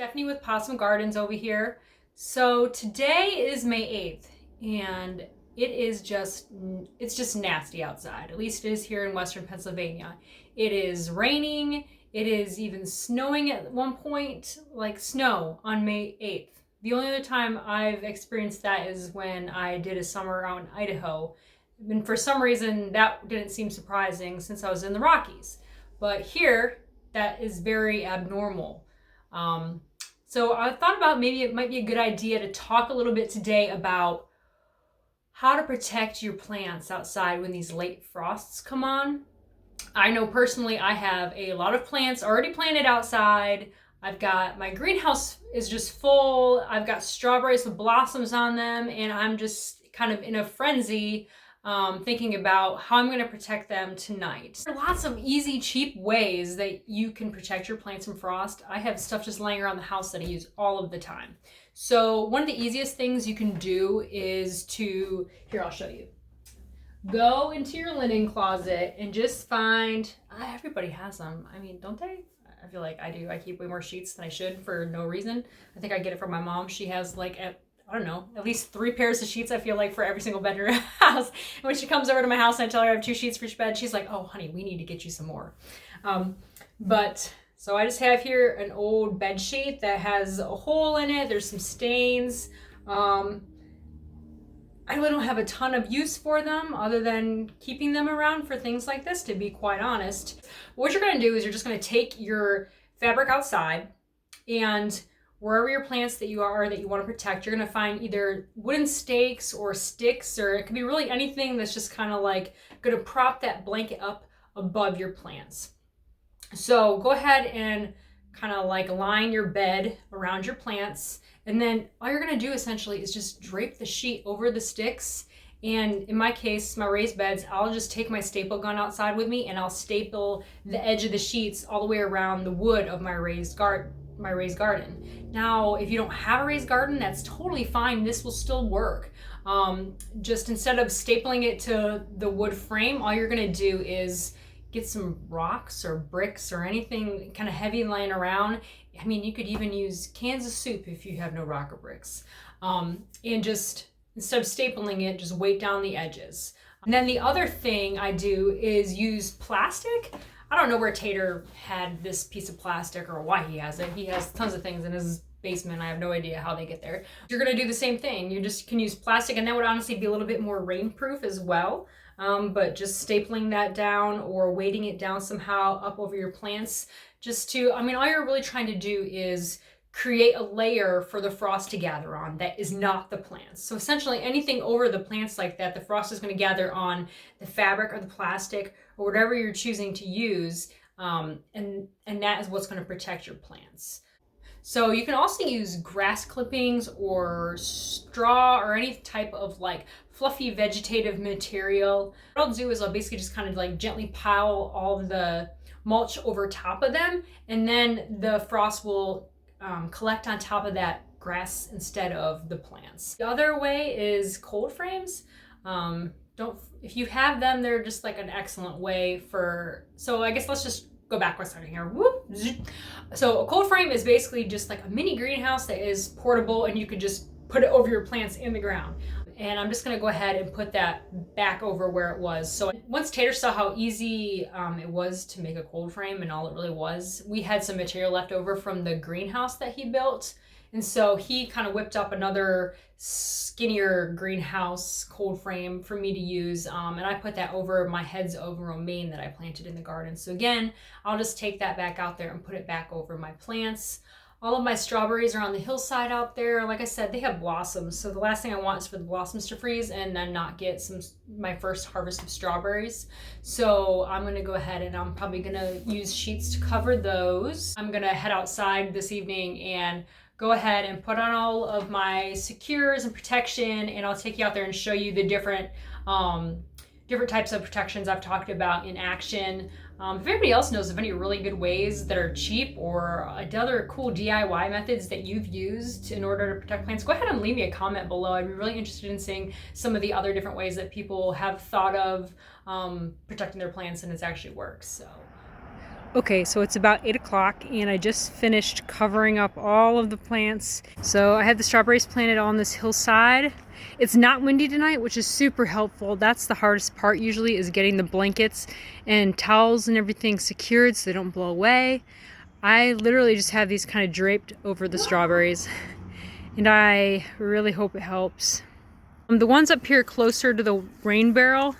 Stephanie with Possum Gardens over here. So today is May 8th and it's just nasty outside. At least it is here in Western Pennsylvania. It is raining. It is even snowing at one point, like snow on May 8th. The only other time I've experienced that is when I did a summer out in Idaho. And for some reason that didn't seem surprising since I was in the Rockies. But here, that is very abnormal. So I thought about maybe it might be a good idea to talk a little bit today about how to protect your plants outside when these late frosts come on. I know personally I have a lot of plants already planted outside. I've got my greenhouse is just full. I've got strawberries with blossoms on them, and I'm just kind of in a frenzy thinking about how I'm going to protect them tonight. There are lots of easy, cheap ways that you can protect your plants from frost. I have stuff just laying around the house that I use all of the time. So one of the easiest things you can do is here, I'll show you. Go into your linen closet and just find, everybody has them. I mean, don't they? I feel like I do. I keep way more sheets than I should for no reason. I think I get it from my mom. She has I don't know, at least 3 pairs of sheets, I feel like, for every single bed in her house. And when she comes over to my house and I tell her I have 2 sheets for each bed, she's like, oh, honey, we need to get you some more. So I just have here an old bed sheet that has a hole in it. There's some stains. I really don't have a ton of use for them other than keeping them around for things like this, to be quite honest. What you're gonna do is you're just gonna take your fabric outside, and wherever your plants that you want to protect, you're going to find either wooden stakes or sticks, or it could be really anything that's just kind of like going to prop that blanket up above your plants. So go ahead and kind of like line your bed around your plants, and then all you're going to do essentially is just drape the sheet over the sticks. And in my case, my raised beds, I'll just take my staple gun outside with me and I'll staple the edge of the sheets all the way around the wood of my raised garden. Now, if you don't have a raised garden, that's totally fine. This will still work. Just instead of stapling it to the wood frame, all you're gonna do is get some rocks or bricks or anything kind of heavy laying around. I mean, you could even use cans of soup if you have no rock or bricks. And just, instead of stapling it, just weight down the edges. And then the other thing I do is use plastic. I don't know where Tater had this piece of plastic or why he has it. He has tons of things in his basement. I have no idea how they get there. You're gonna do the same thing. You just can use plastic, and that would honestly be a little bit more rainproof as well. But just stapling that down or weighting it down somehow up over your plants, all you're really trying to do is create a layer for the frost to gather on that is not the plants. So essentially anything over the plants like that, the frost is going to gather on the fabric or the plastic or whatever you're choosing to use, and that is what's going to protect your plants. So you can also use grass clippings or straw or any type of like fluffy vegetative material. What I'll do is I'll basically just kind of like gently pile all of the mulch over top of them, and then the frost will collect on top of that grass instead of the plants. The other way is cold frames. If you have them, they're just like an excellent way so I guess let's just go back one second here. So a cold frame is basically just like a mini greenhouse that is portable, and you could just put it over your plants in the ground. And I'm just gonna go ahead and put that back over where it was. So once Tater saw how easy it was to make a cold frame, and all it really was, we had some material left over from the greenhouse that he built. And so he kind of whipped up another skinnier greenhouse cold frame for me to use. And I put that over my heads over romaine that I planted in the garden. So again, I'll just take that back out there and put it back over my plants. All of my strawberries are on the hillside out there. Like I said, they have blossoms. So the last thing I want is for the blossoms to freeze and then not get my first harvest of strawberries. So I'm gonna go ahead and I'm probably gonna use sheets to cover those. I'm gonna head outside this evening and go ahead and put on all of my secures and protection, and I'll take you out there and show you the different types of protections I've talked about in action. If anybody else knows of any really good ways that are cheap or other cool DIY methods that you've used in order to protect plants, go ahead and leave me a comment below. I'd be really interested in seeing some of the other different ways that people have thought of protecting their plants and it's actually works. So Okay, so it's about 8 o'clock and I just finished covering up all of the plants. So I had the strawberries planted on this hillside. It's not windy tonight, which is super helpful. That's the hardest part usually, is getting the blankets and towels and everything secured so they don't blow away. I literally just have these kind of draped over the strawberries and I really hope it helps. The ones up here closer to the rain barrel,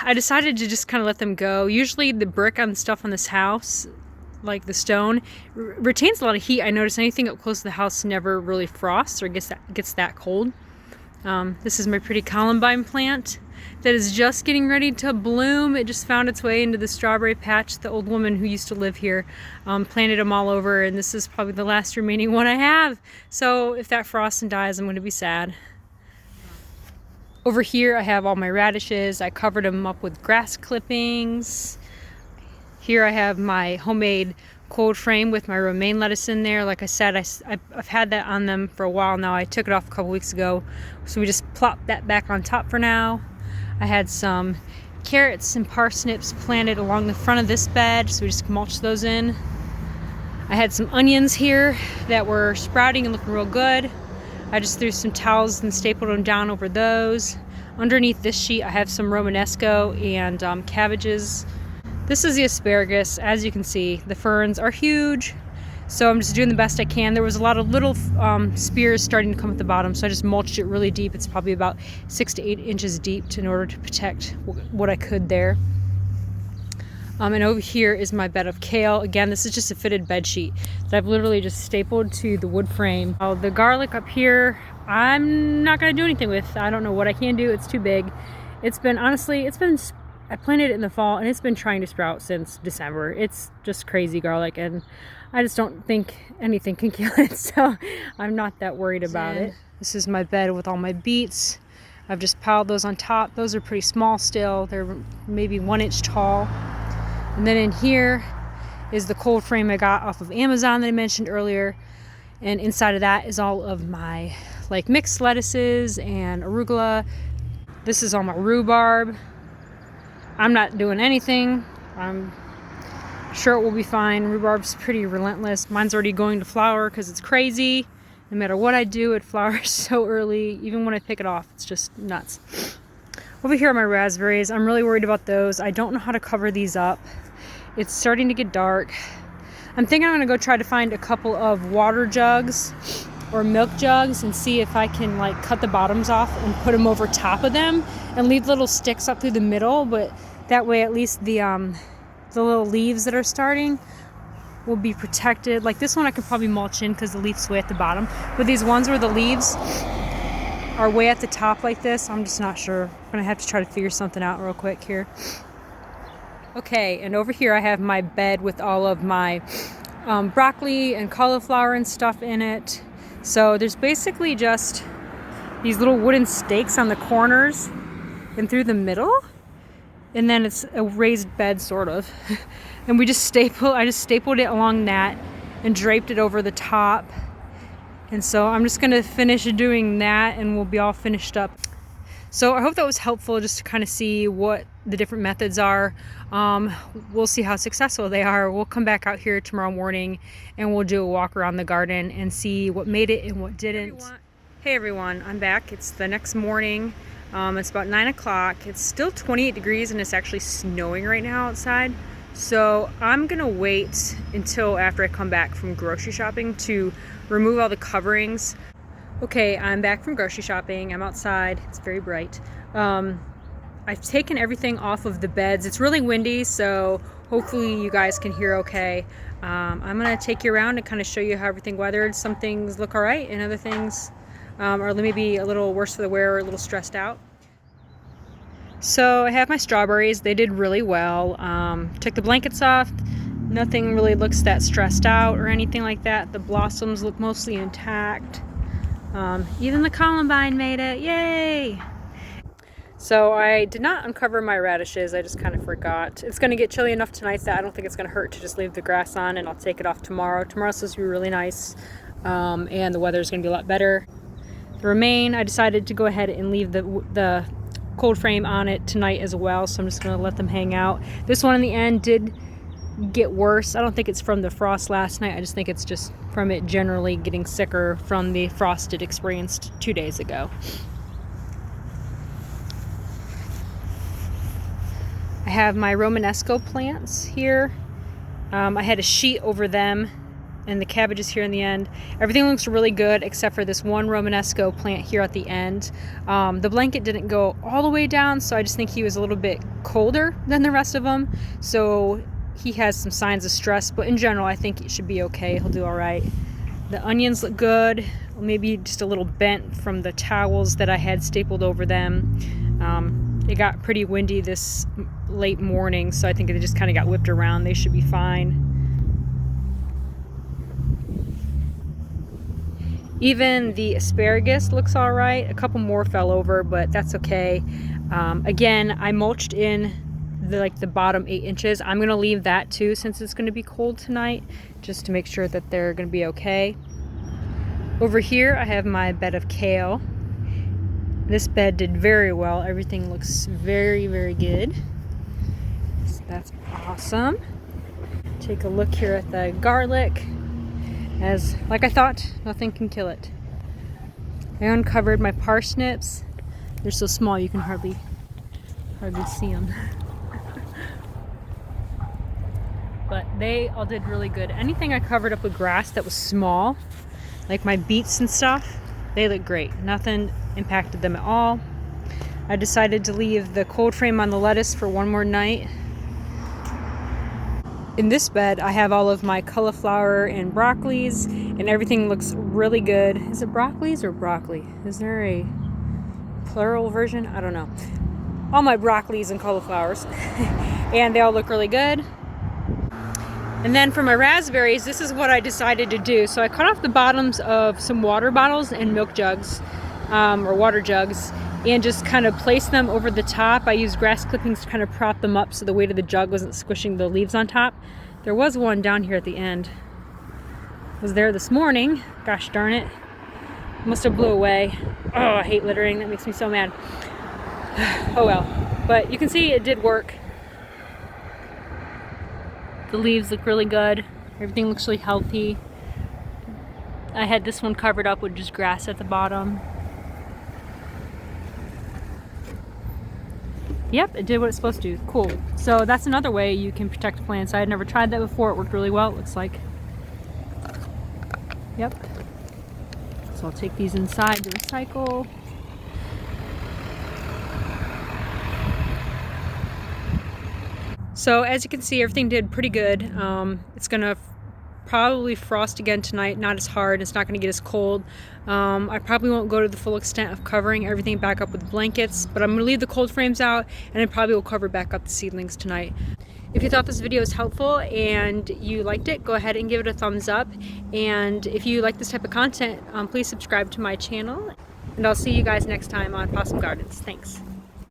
I decided to just kind of let them go. Usually the brick on stuff on this house, like the stone, retains a lot of heat. I notice anything up close to the house never really frosts or gets that cold. This is my pretty columbine plant that is just getting ready to bloom. It just found its way into the strawberry patch. The old woman who used to live here planted them all over, and this is probably the last remaining one I have. So if that frosts and dies, I'm going to be sad. Over here I have all my radishes. I covered them up with grass clippings. Here I have my homemade cold frame with my romaine lettuce in there. Like I said, I've had that on them for a while now. I took it off a couple weeks ago, so we just plopped that back on top for now. I had some carrots and parsnips planted along the front of this bed, so we just mulched those in. I had some onions here that were sprouting and looking real good. I just threw some towels and stapled them down over those. Underneath this sheet I have some Romanesco and cabbages. This is the asparagus. As you can see, the ferns are huge, so I'm just doing the best I can. There was a lot of little spears starting to come at the bottom, so I just mulched it really deep. It's probably about 6 to 8 inches deep in order to protect what I could there. And over here is my bed of kale. Again, this is just a fitted bed sheet that I've literally just stapled to the wood frame. The garlic up here, I'm not gonna do anything with. I don't know what I can do. It's too big. I planted it in the fall and it's been trying to sprout since December. It's just crazy garlic, and I just don't think anything can kill it, so I'm not that worried about it. This is my bed with all my beets. I've just piled those on top. Those are pretty small still. They're maybe 1 inch tall. And then in here is the cold frame I got off of Amazon that I mentioned earlier. And inside of that is all of my like mixed lettuces and arugula. This is all my rhubarb. I'm not doing anything. I'm sure it will be fine. Rhubarb's pretty relentless. Mine's already going to flower because it's crazy. No matter what I do, it flowers so early. Even when I pick it off, it's just nuts. Over here are my raspberries. I'm really worried about those. I don't know how to cover these up. It's starting to get dark. I'm thinking I'm gonna go try to find a couple of water jugs or milk jugs and see if I can like cut the bottoms off and put them over top of them and leave little sticks up through the middle, but that way at least the little leaves that are starting will be protected. Like this one I could probably mulch in because the leaf's way at the bottom, but these ones where the leaves are way at the top like this, I'm just not sure. I'm gonna have to try to figure something out real quick here. Okay, and over here I have my bed with all of my broccoli and cauliflower and stuff in it. So there's basically just these little wooden stakes on the corners and through the middle, and then it's a raised bed sort of. And I just stapled it along that and draped it over the top. And so I'm just gonna finish doing that and we'll be all finished up. So I hope that was helpful just to kind of see what the different methods are. We'll see how successful they are. We'll come back out here tomorrow morning and we'll do a walk around the garden and see what made it and what didn't. Hey everyone, I'm back. It's the next morning. It's about 9 o'clock. It's still 28 degrees and it's actually snowing right now outside. So I'm gonna wait until after I come back from grocery shopping to remove all the coverings. Okay, I'm back from grocery shopping. I'm outside. It's very bright. I've taken everything off of the beds. It's really windy, so hopefully you guys can hear okay. I'm gonna take you around and kind of show you how everything weathered. Some things look all right and other things are maybe a little worse for the wear or a little stressed out. So I have my strawberries. They did really well. Took the blankets off. Nothing really looks that stressed out or anything like that. The blossoms look mostly intact. Even the columbine made it. Yay! So I did not uncover my radishes. I just kind of forgot. It's going to get chilly enough tonight that I don't think it's going to hurt to just leave the grass on, and I'll take it off tomorrow. Tomorrow's supposed to be really nice, and the weather's going to be a lot better. The romaine, I decided to go ahead and leave the cold frame on it tonight as well, so I'm just going to let them hang out. This one in the end did get worse. I don't think it's from the frost last night. I just think it's just from it generally getting sicker from the frost it experienced 2 days ago. I have my Romanesco plants here. I had a sheet over them and the cabbages here in the end. Everything looks really good except for this one Romanesco plant here at the end. The blanket didn't go all the way down, so I just think he was a little bit colder than the rest of them. So he has some signs of stress, but in general, I think it should be okay. He'll do all right. The onions look good, maybe just a little bent from the towels that I had stapled over them. It got pretty windy this late morning, so I think they just kind of got whipped around. They should be fine. Even the asparagus looks all right. A couple more fell over, but that's okay. Again, I mulched in the bottom 8 inches. I'm gonna leave that too since it's gonna be cold tonight, just to make sure that they're gonna be okay. Over here, I have my bed of kale. This bed did very well. Everything looks very, very good. So that's awesome. Take a look here at the garlic. As like I thought, nothing can kill it. I uncovered my parsnips. They're so small you can hardly see them. But they all did really good. Anything I covered up with grass that was small, like my beets and stuff, they look great. Nothing impacted them at all. I decided to leave the cold frame on the lettuce for one more night. In this bed, I have all of my cauliflower and broccolis, and everything looks really good. Is it broccolis or broccoli? Is there a plural version? I don't know. All my broccolis and cauliflowers, and they all look really good. And then for my raspberries, this is what I decided to do. So I cut off the bottoms of some water bottles and milk jugs, or water jugs, and just kind of place them over the top. I used grass clippings to kind of prop them up so the weight of the jug wasn't squishing the leaves on top. There was one down here at the end. It was there this morning. Gosh darn it. Must have blew away. Oh, I hate littering. That makes me so mad. Oh well. But you can see it did work. The leaves look really good. Everything looks really healthy. I had this one covered up with just grass at the bottom. Yep, it did what it's supposed to. Cool. So that's another way you can protect plants. I had never tried that before. It worked really well, it looks like. Yep. So I'll take these inside to recycle. So as you can see, everything did pretty good. It's gonna probably frost again tonight, not as hard. It's not gonna get as cold. I probably won't go to the full extent of covering everything back up with blankets, but I'm gonna leave the cold frames out, and I probably will cover back up the seedlings tonight. If you thought this video was helpful and you liked it, go ahead and give it a thumbs up. And if you like this type of content, please subscribe to my channel. And I'll see you guys next time on Possum Gardens. Thanks.